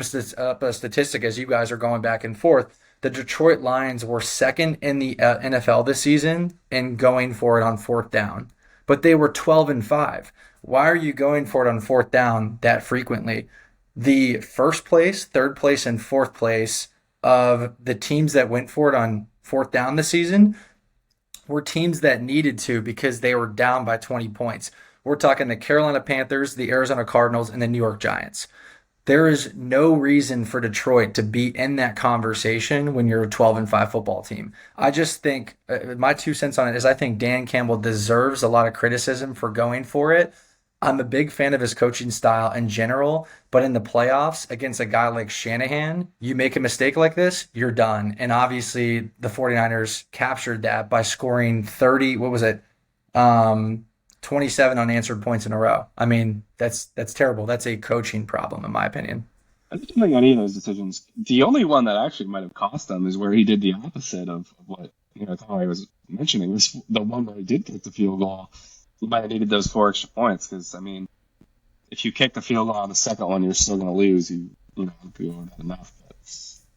a statistic as you guys are going back and forth. The Detroit Lions were second in the NFL this season in going for it on fourth down, but they were 12-5. Why are you going for it on fourth down that frequently? The first place, third place, and fourth place of the teams that went for it on fourth down this season were teams that needed to, because they were down by 20 points. We're talking the Carolina Panthers, the Arizona Cardinals, and the New York Giants. There is no reason for Detroit to be in that conversation when you're a 12-5 football team. I just think, my 2 cents on it is, I think Dan Campbell deserves a lot of criticism for going for it. I'm a big fan of his coaching style in general, but in the playoffs against a guy like Shanahan, you make a mistake like this, you're done. And obviously the 49ers captured that by scoring 27 unanswered points in a row. I mean, that's terrible. That's a coaching problem, in my opinion. I don't think any of those decisions. The only one that actually might have cost them is where he did the opposite of what Ty was mentioning. Was the one where he did kick the field goal. He might have needed those 4 extra points, because, I mean, if you kick the field goal on the second one, you're still going to lose. You know, enough.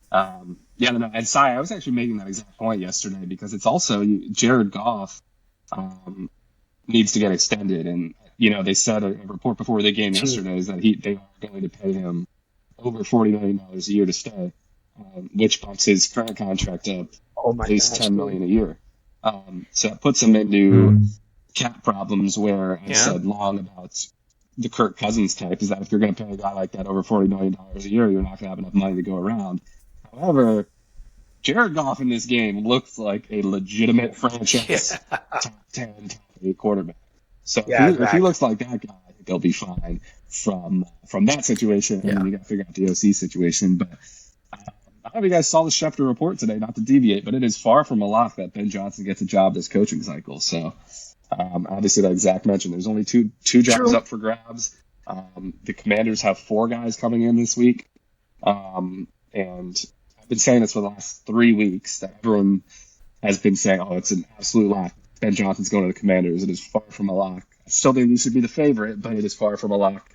But, and Cy, I was actually making that exact point yesterday, because it's also Jared Goff needs to get extended. And, they said a report before the game yesterday is that they are going to pay him over $40 million a year to stay, which bumps his current contract up at least $10 million a year. So it puts him into cap problems, where I said long about the Kirk Cousins type, is that if you're going to pay a guy like that over $40 million a year, you're not going to have enough money to go around. However, Jared Goff in this game looked like a legitimate franchise top 10, top 8 quarterback. So if he looks like that guy, they'll be fine from that situation. And then you got to figure out the OC situation. But I don't know if you guys saw the Schefter report today, not to deviate, but it is far from a lock that Ben Johnson gets a job this coaching cycle. So obviously, like Zach mentioned, there's only two jobs up for grabs. The Commanders have 4 guys coming in this week. And I've been saying this for the last 3 weeks that everyone has been saying, oh, it's an absolute lock. Ben Johnson's going to the Commanders. It is far from a lock. I still think he should be the favorite, but it is far from a lock.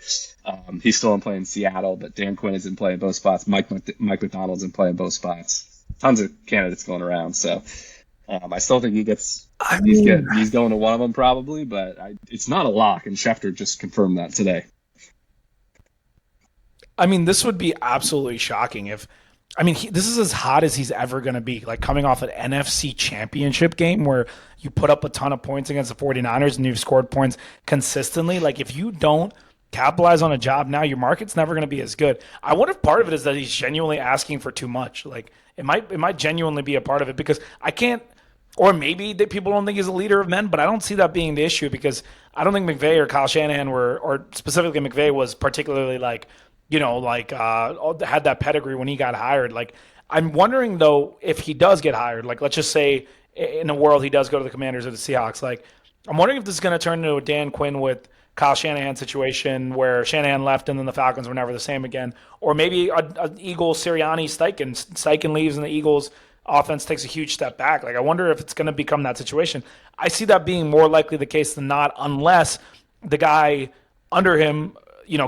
He's still in play in Seattle, but Dan Quinn is in play in both spots. Mike McDonald's in play in both spots. Tons of candidates going around. So I still think he's going to one of them probably, but it's not a lock, and Schefter just confirmed that today. I mean, this would be absolutely shocking if – I mean, this is as hot as he's ever going to be, like coming off an NFC championship game where you put up a ton of points against the 49ers and you've scored points consistently. Like, if you don't capitalize on a job now, your market's never going to be as good. I wonder if part of it is that he's genuinely asking for too much. Like, it might genuinely be a part of it because I can't – or maybe that people don't think he's a leader of men, but I don't see that being the issue because I don't think McVay or Kyle Shanahan or specifically McVay was particularly like – had that pedigree when he got hired. Like, I'm wondering, though, if he does get hired, like, let's just say in a world he does go to the Commanders or the Seahawks, like, I'm wondering if this is going to turn into a Dan Quinn with Kyle Shanahan situation where Shanahan left and then the Falcons were never the same again. Or maybe an Eagles Sirianni Steichen. Steichen leaves and the Eagles offense takes a huge step back. Like, I wonder if it's going to become that situation. I see that being more likely the case than not, unless the guy under him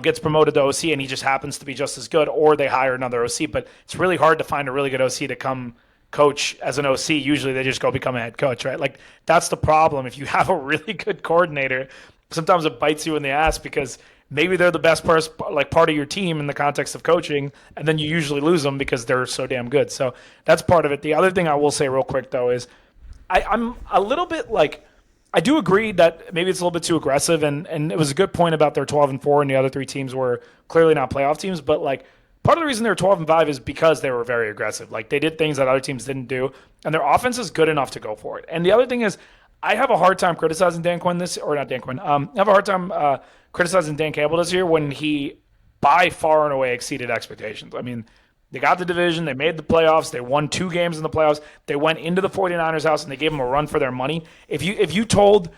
gets promoted to OC and he just happens to be just as good, or they hire another OC. But it's really hard to find a really good OC to come coach as an OC. Usually they just go become a head coach, right? Like, that's the problem. If you have a really good coordinator, sometimes it bites you in the ass because maybe they're the best part of your team in the context of coaching, and then you usually lose them because they're so damn good. So that's part of it. The other thing I will say real quick, though, is I'm a little bit like – I do agree that maybe it's a little bit too aggressive, and it was a good point about their 12-4, and the other 3 teams were clearly not playoff teams. But like, part of the reason they're 12-5 is because they were very aggressive. Like, they did things that other teams didn't do, and their offense is good enough to go for it. And the other thing is, I have a hard time criticizing Dan Quinn I have a hard time criticizing Dan Campbell this year when he by far and away exceeded expectations. I mean, they got the division. They made the playoffs. They won 2 games in the playoffs. They went into the 49ers house, and they gave them a run for their money. If you told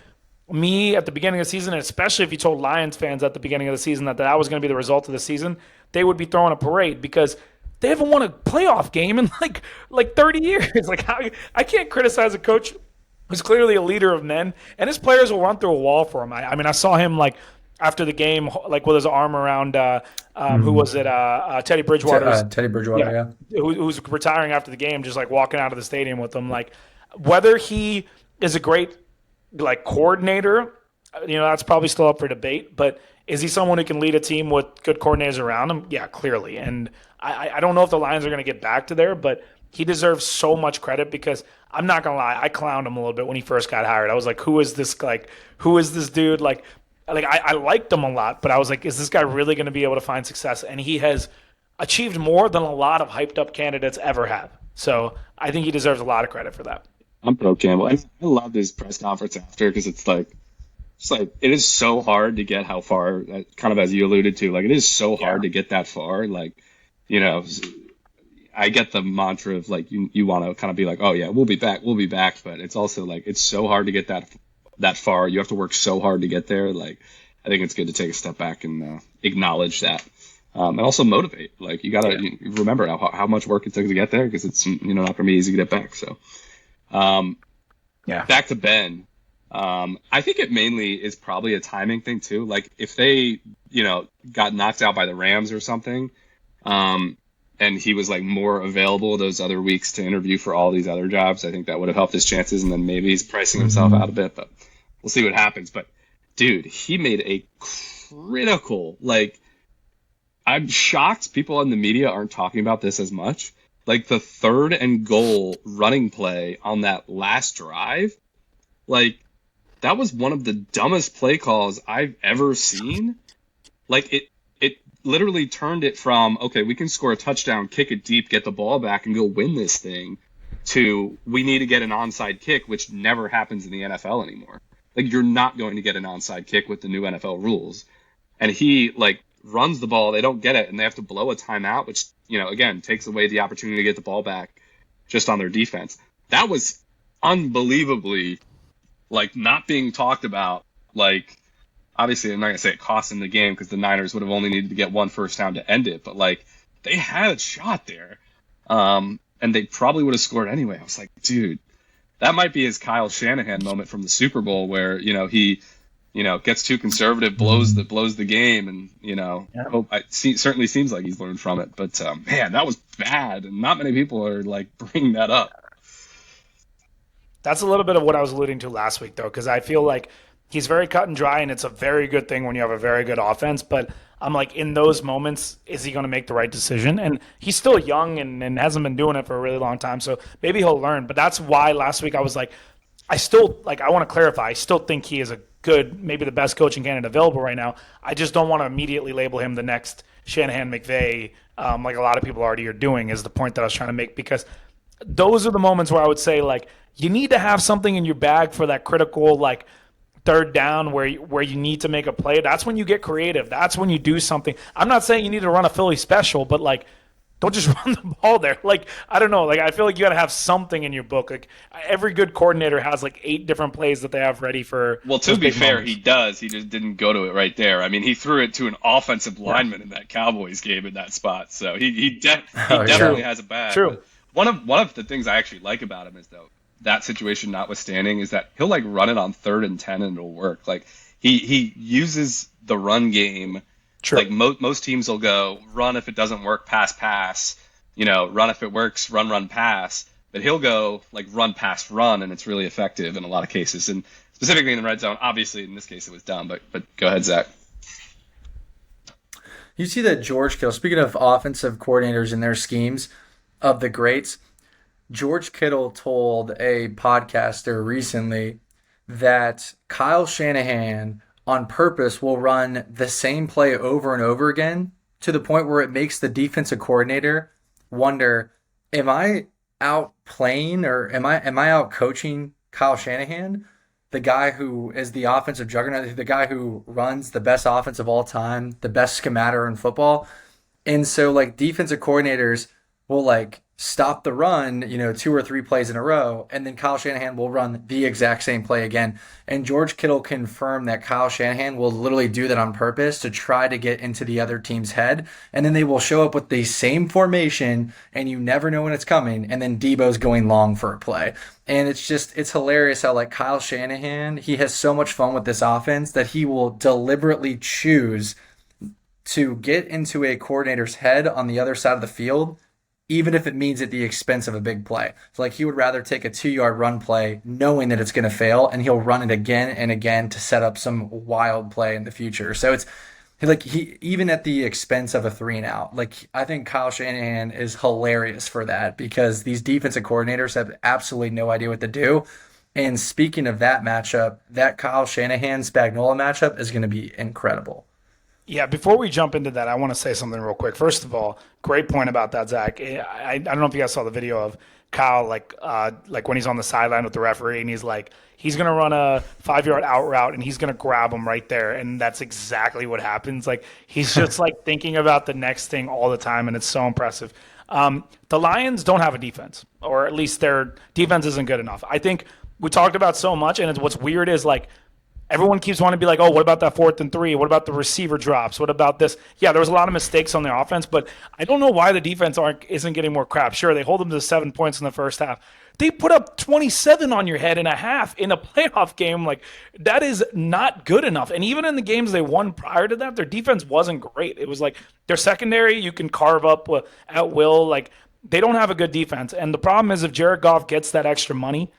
me at the beginning of the season, and especially if you told Lions fans at the beginning of the season that was going to be the result of the season, they would be throwing a parade because they haven't won a playoff game in like 30 years. Like, I can't criticize a coach who's clearly a leader of men, and his players will run through a wall for him. I mean, I saw him like after the game, like with his arm around who was it? Teddy Bridgewater. Teddy Bridgewater, yeah. Who's retiring after the game, just like walking out of the stadium with them. Like, whether he is a great like coordinator, that's probably still up for debate. But is he someone who can lead a team with good coordinators around him? Yeah, clearly. And I don't know if the Lions are going to get back to there, but he deserves so much credit because I'm not gonna lie, I clowned him a little bit when he first got hired. I was like, who is this dude? Like I liked him a lot, but I was like, is this guy really going to be able to find success? And he has achieved more than a lot of hyped up candidates ever have. So I think he deserves a lot of credit for that. I'm pro Campbell. I love his press conference after because it's like it is so hard to get how far, kind of as you alluded to, like it is so hard to get that far. Like, I get the mantra of like you want to kind of be like, oh yeah, we'll be back, but it's also like it's so hard to get that far. You have to work so hard to get there. Like, I think it's good to take a step back and acknowledge that, and also motivate. Like, you gotta remember how much work it took to get there because it's not gonna be easy to get back. So, back to Ben. I think it mainly is probably a timing thing too. Like, if they got knocked out by the Rams or something, and he was like more available those other weeks to interview for all these other jobs, I think that would have helped his chances. And then maybe he's pricing himself out a bit, but we'll see what happens. But dude, he made a critical, like, I'm shocked people in the media aren't talking about this as much. Like, the 3rd and goal running play on that last drive, like, that was one of the dumbest play calls I've ever seen. Like, it literally turned it from, okay, we can score a touchdown, kick it deep, get the ball back, and go win this thing, to we need to get an onside kick, which never happens in the NFL anymore. Like, you're not going to get an onside kick with the new NFL rules. and he like runs the ball, they don't get it, and they have to blow a timeout, which, again, takes away the opportunity to get the ball back just on their defense. That was unbelievably like not being talked about. Like, obviously, I'm not gonna say it cost them the game because the Niners would have only needed to get one first down to end it, but like they had a shot there, and they probably would have scored anyway. I was like, dude, that might be his Kyle Shanahan moment from the Super Bowl where he gets too conservative, blows the game, and certainly seems like he's learned from it. But man, that was bad, and not many people are like bringing that up. That's a little bit of what I was alluding to last week, though, because I feel like he's very cut and dry, and it's a very good thing when you have a very good offense. But I'm like, in those moments, is he going to make the right decision? And he's still young and hasn't been doing it for a really long time, so maybe he'll learn. But that's why last week I was like, I want to clarify, I still think he is a good, maybe the best coaching candidate available right now. I just don't want to immediately label him the next Shanahan McVay, like a lot of people already are doing, is the point that I was trying to make, because those are the moments where I would say, like, you need to have something in your bag for that critical, like, third down where you need to make a play. That's when you get creative. That's when you do something. I'm not saying you need to run a Philly special, but, like, don't just run the ball there. Like, I don't know. Like, I feel like you got to have something in your book. Like, every good coordinator has, like, 8 different plays that they have ready for. Well, to be fair, he does. He just didn't go to it right there. I mean, he threw it to an offensive lineman in that Cowboys game in that spot. So he definitely has a bag. True. One of the things I actually like about him is, though, that situation notwithstanding, is that he'll like run it on 3rd and 10 and it'll work. Like he uses the run game. True. Like most teams will go run if it doesn't work, pass, run if it works, run, pass. But he'll go like run, pass, run, and it's really effective in a lot of cases. And specifically in the red zone, obviously in this case it was dumb, but go ahead, Zach. You see that George Kittle, speaking of offensive coordinators and their schemes of the greats, George Kittle told a podcaster recently that Kyle Shanahan on purpose will run the same play over and over again to the point where it makes the defensive coordinator wonder, am I outplaying or am I out coaching Kyle Shanahan, the guy who is the offensive juggernaut, the guy who runs the best offense of all time, the best schematter in football? And so like defensive coordinators will like stop the run, 2 or 3 plays in a row, and then Kyle Shanahan will run the exact same play again. And George Kittle confirmed that Kyle Shanahan will literally do that on purpose to try to get into the other team's head, and then they will show up with the same formation, and you never know when it's coming, and then Debo's going long for a play. And it's hilarious how like Kyle Shanahan, he has so much fun with this offense that he will deliberately choose to get into a coordinator's head on the other side of the field, even if it means at the expense of a big play. So like he would rather take a 2-yard run play knowing that it's going to fail, and he'll run it again and again to set up some wild play in the future. So it's like he even at the expense of a 3-and-out. Like I think Kyle Shanahan is hilarious for that because these defensive coordinators have absolutely no idea what to do. And speaking of that matchup, that Kyle Shanahan-Spagnuolo matchup is going to be incredible. Yeah, before we jump into that, I want to say something real quick. First of all, great point about that, Zach. I don't know if you guys saw the video of Kyle, like when he's on the sideline with the referee, and he's going to run a 5-yard out route, and he's going to grab him right there, and that's exactly what happens. Like he's just like thinking about the next thing all the time, and it's so impressive. The Lions don't have a defense, or at least their defense isn't good enough. I think we talked about so much, and what's weird is like, everyone keeps wanting to be like, oh, what about that 4th and 3? What about the receiver drops? What about this? Yeah, there was a lot of mistakes on the offense, but I don't know why the defense isn't getting more crap. Sure, they hold them to 7 points in the first half. They put up 27 on your head in a half in a playoff game. Like, that is not good enough. And even in the games they won prior to that, their defense wasn't great. It was like their secondary you can carve up at will. Like, they don't have a good defense. And the problem is if Jared Goff gets that extra money,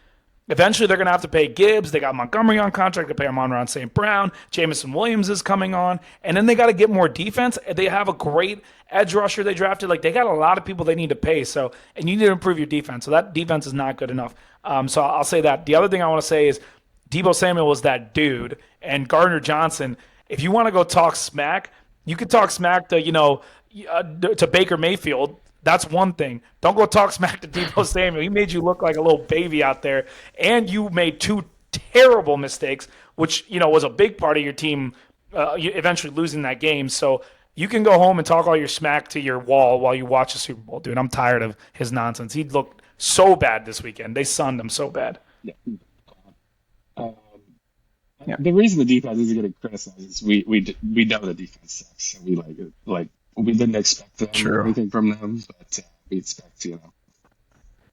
eventually they're going to have to pay Gibbs. They got Montgomery on contract to pay Amon-Ra St. Brown. Jameson Williams is coming on. And then they got to get more defense. They have a great edge rusher they drafted. Like, they got a lot of people they need to pay. So, and you need to improve your defense. So that defense is not good enough. So I'll say that. The other thing I want to say is Deebo Samuel was that dude. And Gardner Johnson, if you want to go talk smack, you could talk smack to, to Baker Mayfield. That's one thing. Don't go talk smack to Deebo Samuel. He made you look like a little baby out there. And you made 2 terrible mistakes, which, was a big part of your team eventually losing that game. So you can go home and talk all your smack to your wall while you watch the Super Bowl, dude. I'm tired of his nonsense. He looked so bad this weekend. They sunned him so bad. Yeah. Um, the reason the defense isn't getting criticized is we know the defense sucks. So we didn't expect anything from them, but we expect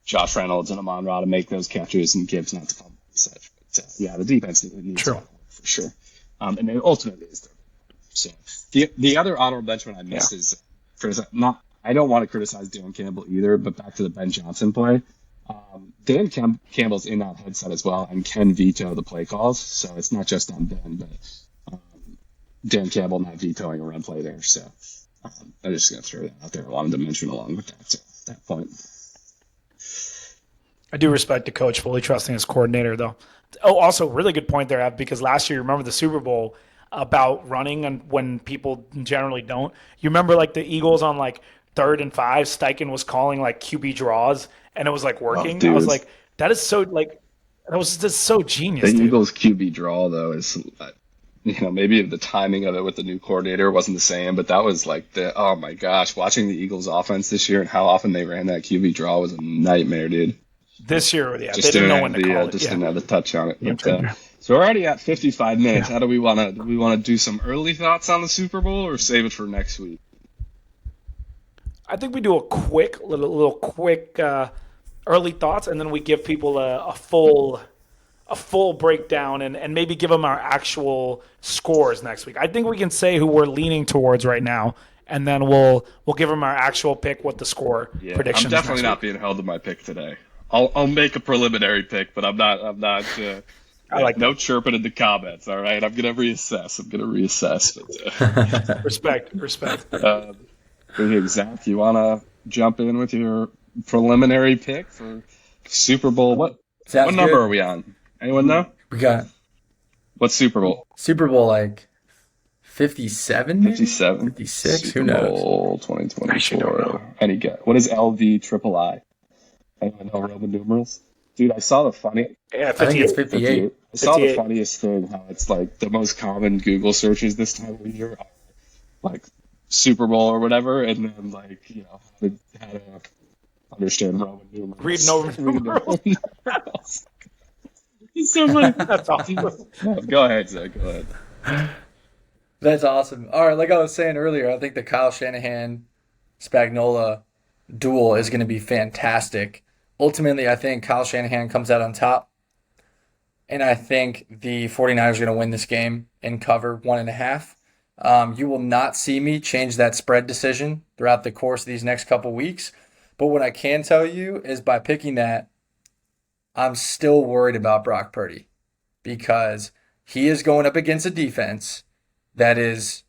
Josh Reynolds and Amon Ra to make those catches and Gibbs not to fumble and such. But yeah, the defense needs to work for sure. And then ultimately is their so the other honorable mention I missed is I don't want to criticize Dan Campbell either, but back to the Ben Johnson play. Dan Campbell's in that headset as well and can veto the play calls, so it's not just on Ben, but Dan Campbell not vetoing a run play there. So I'm just going to throw that out there. I wanted to mention along with that point. I do respect the coach fully trusting his coordinator, though. Oh, also, really good point there, Ev, because last year, remember the Super Bowl about running and when people generally don't? You remember like the Eagles on like 3rd and 5, Steichen was calling like QB draws, and it was like working. I was like, that is so like that was just so genius. The dude. Eagles QB draw though is maybe the timing of it with the new coordinator wasn't the same, but that was like oh my gosh, watching the Eagles offense this year and how often they ran that QB draw was a nightmare, dude. This year, they didn't know when to call it. Just didn't have the touch on it. But, so we're already at 55 minutes. How do we want to? Do we want to do some early thoughts on the Super Bowl or save it for next week? I think we do a quick little quick early thoughts, and then we give people a full breakdown and maybe give them our actual scores next week. I think we can say who we're leaning towards right now, and then we'll give them our actual pick, what the score predictions. I'm definitely not being held to my pick today. I'll make a preliminary pick, but I'm not. I like no chirping in the comments. All right, I'm gonna reassess. But, respect. Zach, you wanna jump in with your preliminary pick for Super Bowl? What number are we on? Anyone know? We got what Super Bowl? Super Bowl like 57, 57, 56. Super Who knows? Bowl 2024. Any guess? What is LVIII? Anyone know Roman numerals? Dude, I saw the funny. Yeah, I think it's 58. I saw the funniest thing. How it's like the most common Google searches this time of year are like Super Bowl or whatever, and then like how to understand Roman numerals. Reading over numerals. It's so funny. That's awesome. Go ahead, Zach. Go ahead. That's awesome. All right, like I was saying earlier, I think the Kyle Shanahan Spagnuolo duel is going to be fantastic. Ultimately, I think Kyle Shanahan comes out on top, and I think the 49ers are going to win this game and cover 1.5. You will not see me change that spread decision throughout the course of these next couple weeks, but what I can tell you is by picking that, I'm still worried about Brock Purdy because he is going up against a defense that is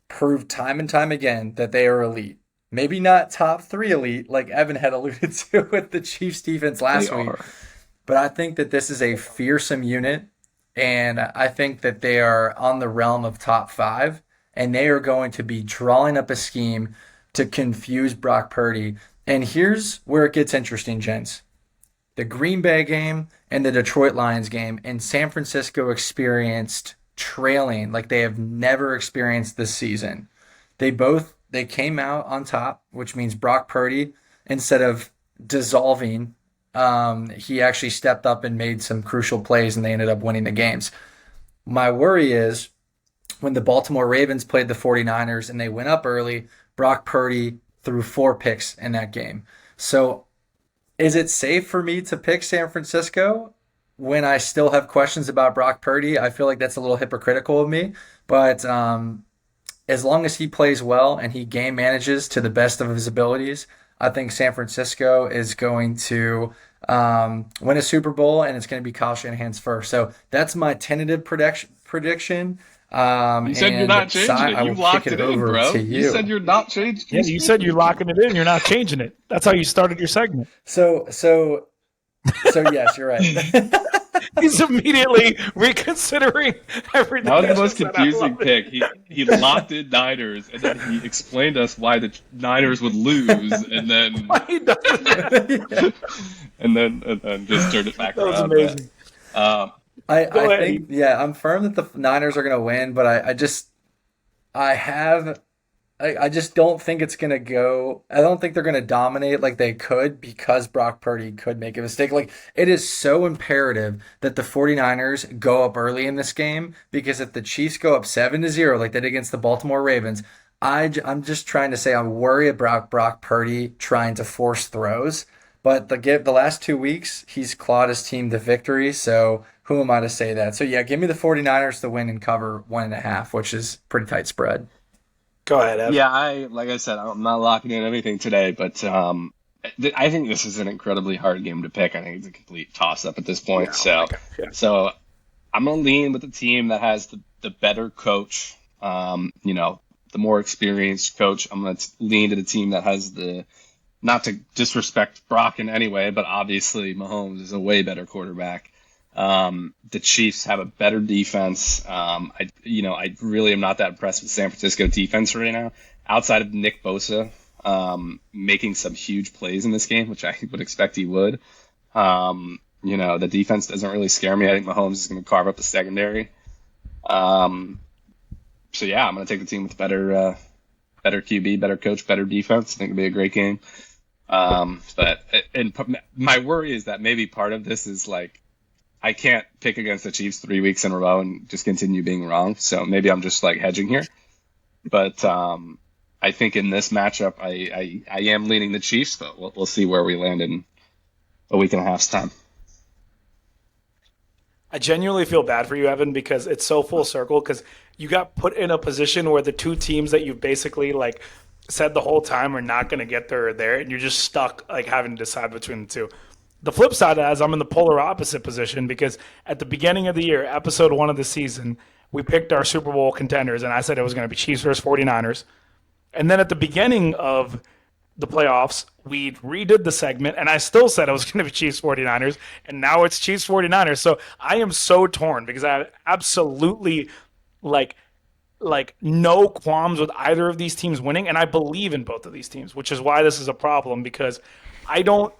proved time and time again that they are elite. Maybe not top 3 elite like Evan had alluded to with the Chiefs defense last week. But I think that this is a fearsome unit, and I think that they are on the realm of top 5, and they are going to be drawing up a scheme to confuse Brock Purdy. And here's where it gets interesting, gents. The Green Bay game and the Detroit Lions game, and San Francisco experienced trailing like they have never experienced this season. They came out on top, which means Brock Purdy, instead of dissolving, he actually stepped up and made some crucial plays, and they ended up winning the games. My worry is when the Baltimore Ravens played the 49ers and they went up early, Brock Purdy threw 4 picks in that game. So is it safe for me to pick San Francisco when I still have questions about Brock Purdy? I feel like that's a little hypocritical of me, but as long as he plays well and he game manages to the best of his abilities, I think San Francisco is going to win a Super Bowl, and it's going to be Kyle Shanahan's first. So that's my tentative prediction. You said you're not changing it. You locked it in, bro. You said you're not changing it. Yeah, you said you're locking it in. You're not changing it. That's how you started your segment. So yes, you're right. He's immediately reconsidering everything. That was the most confusing pick. He locked in Niners, and then he explained to us why the Niners would lose, and then and then just turned it back around. That was amazing. I think, I'm firm that the Niners are going to win, but I just I have. I just don't think it's going to go. I don't think they're going to dominate like they could because Brock Purdy could make a mistake. Like, it is so imperative that the 49ers go up early in this game because if the Chiefs go up 7-0 like they did against the Baltimore Ravens, I'm just trying to say I worry about Brock Purdy trying to force throws. But the last 2 weeks, he's clawed his team to victory. So who am I to say that? So yeah, give me the 49ers to win and cover 1.5, which is pretty tight spread. Go ahead, Ev. Yeah, like I said, I'm not locking in anything today, but I think this is an incredibly hard game to pick. I think it's a complete toss-up at this point. So I'm gonna lean with the team that has the better coach, the more experienced coach. I'm gonna lean to the team that has not to disrespect Brock in any way, but obviously Mahomes is a way better quarterback. The Chiefs have a better defense. I really am not that impressed with San Francisco defense right now, outside of Nick Bosa making some huge plays in this game, which I would expect he would. The defense doesn't really scare me. I think Mahomes is going to carve up the secondary. I'm going to take the team with better QB, better coach, better defense. I think it'll be a great game. But my worry is that maybe part of this is like, I can't pick against the Chiefs 3 weeks in a row and just continue being wrong. So maybe I'm just like hedging here. But I think in this matchup, I am leaning the Chiefs, but we'll see where we land in a week and a half's time. I genuinely feel bad for you, Evan, because it's so full circle because you got put in a position where the two teams that you basically like said the whole time are not going to get there or there, and you're just stuck like having to decide between the two. The flip side of that is I'm in the polar opposite position because at the beginning of the year, episode 1 of the season, we picked our Super Bowl contenders, and I said it was going to be Chiefs versus 49ers. And then at the beginning of the playoffs, we redid the segment, and I still said it was going to be Chiefs 49ers, and now it's Chiefs 49ers. So I am so torn because I have absolutely like no qualms with either of these teams winning, and I believe in both of these teams, which is why this is a problem because I don't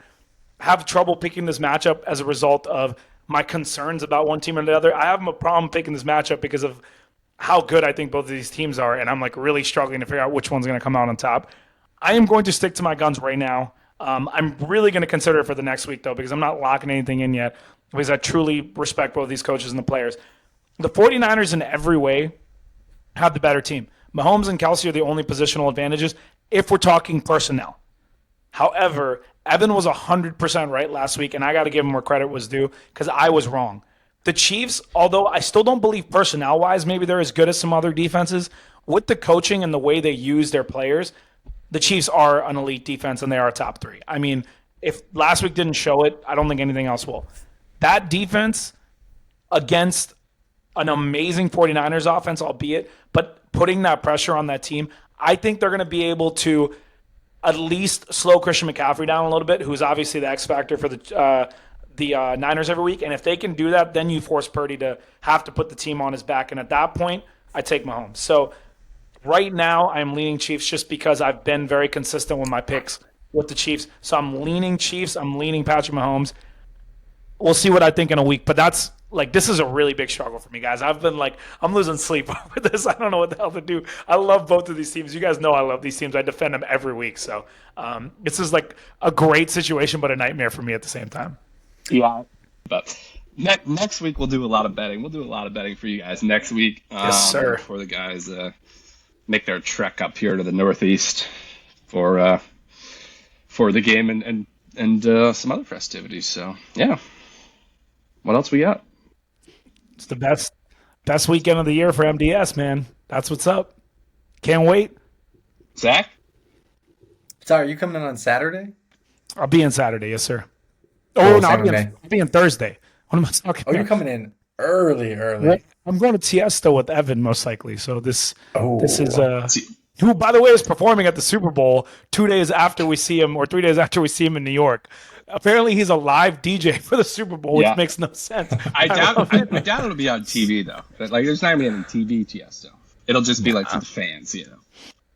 have trouble picking this matchup as a result of my concerns about one team or the other. I have a problem picking this matchup because of how good I think both of these teams are, and I'm like really struggling to figure out which one's going to come out on top. I am going to stick to my guns right now. I'm really going to consider it for the next week, though, because I'm not locking anything in yet because I truly respect both these coaches and the players. The 49ers in every way have the better team. Mahomes and Kelsey are the only positional advantages if we're talking personnel. However, Evan was 100% right last week, and I got to give him where credit was due because I was wrong. The Chiefs, although I still don't believe personnel-wise maybe they're as good as some other defenses, with the coaching and the way they use their players, the Chiefs are an elite defense, and they are a top 3. I mean, if last week didn't show it, I don't think anything else will. That defense against an amazing 49ers offense, albeit, but putting that pressure on that team, I think they're going to be able to at least slow Christian McCaffrey down a little bit, who's obviously the X factor for the Niners every week. And if they can do that, then you force Purdy to have to put the team on his back. And at that point, I take Mahomes. So right now, I'm leaning Chiefs just because I've been very consistent with my picks with the Chiefs. So I'm leaning Chiefs. I'm leaning Patrick Mahomes. We'll see what I think in a week. But that's like, this is a really big struggle for me, guys. I've been like, I'm losing sleep over this. I don't know what the hell to do. I love both of these teams. You guys know I love these teams. I defend them every week. So this is like a great situation, but a nightmare for me at the same time. Yeah. But next week, we'll do a lot of betting. We'll do a lot of betting for you guys next week. Yes, sir. Before the guys make their trek up here to the Northeast for the game and some other festivities. So, yeah. What else we got? It's the best weekend of the year for MDS, man. That's what's up. Can't wait. Zach? Sorry, are you coming in on Saturday? I'll be in Saturday, yes, sir. Cool, No, I'll be in Thursday. What am I talking about? Oh, you're coming in early. Well, I'm going to Tiesto with Evan, most likely. So this is who, by the way, is performing at the Super Bowl 2 days after we see him, or 3 days after we see him in New York. Apparently, he's a live DJ for the Super Bowl, which makes no sense. I doubt it'll be on TV though. But, like, there's not gonna be any TV Tiesto. It'll just be like for the fans,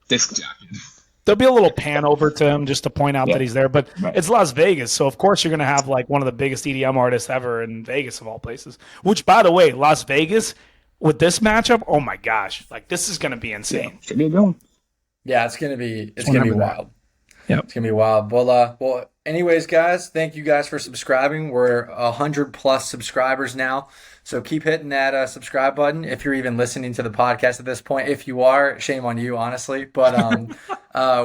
disc jockey. There'll be a little pan over to him just to point out that he's there, but it's Las Vegas, so of course you're going to have like one of the biggest EDM artists ever in Vegas of all places. Which, by the way, Las Vegas, with this matchup, oh my gosh, like this is going to be insane. Should be a good one. Yeah, it's gonna be wild. Yep. It's gonna be wild. Well, anyways, guys, thank you guys for subscribing. We're 100+ subscribers now, so keep hitting that subscribe button if you're even listening to the podcast at this point. If you are, shame on you, honestly. But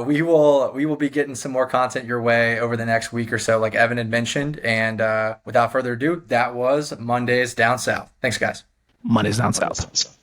we will be getting some more content your way over the next week or so, like Evan had mentioned. And without further ado, that was Mondays Down South. Thanks, guys. Mondays Down South.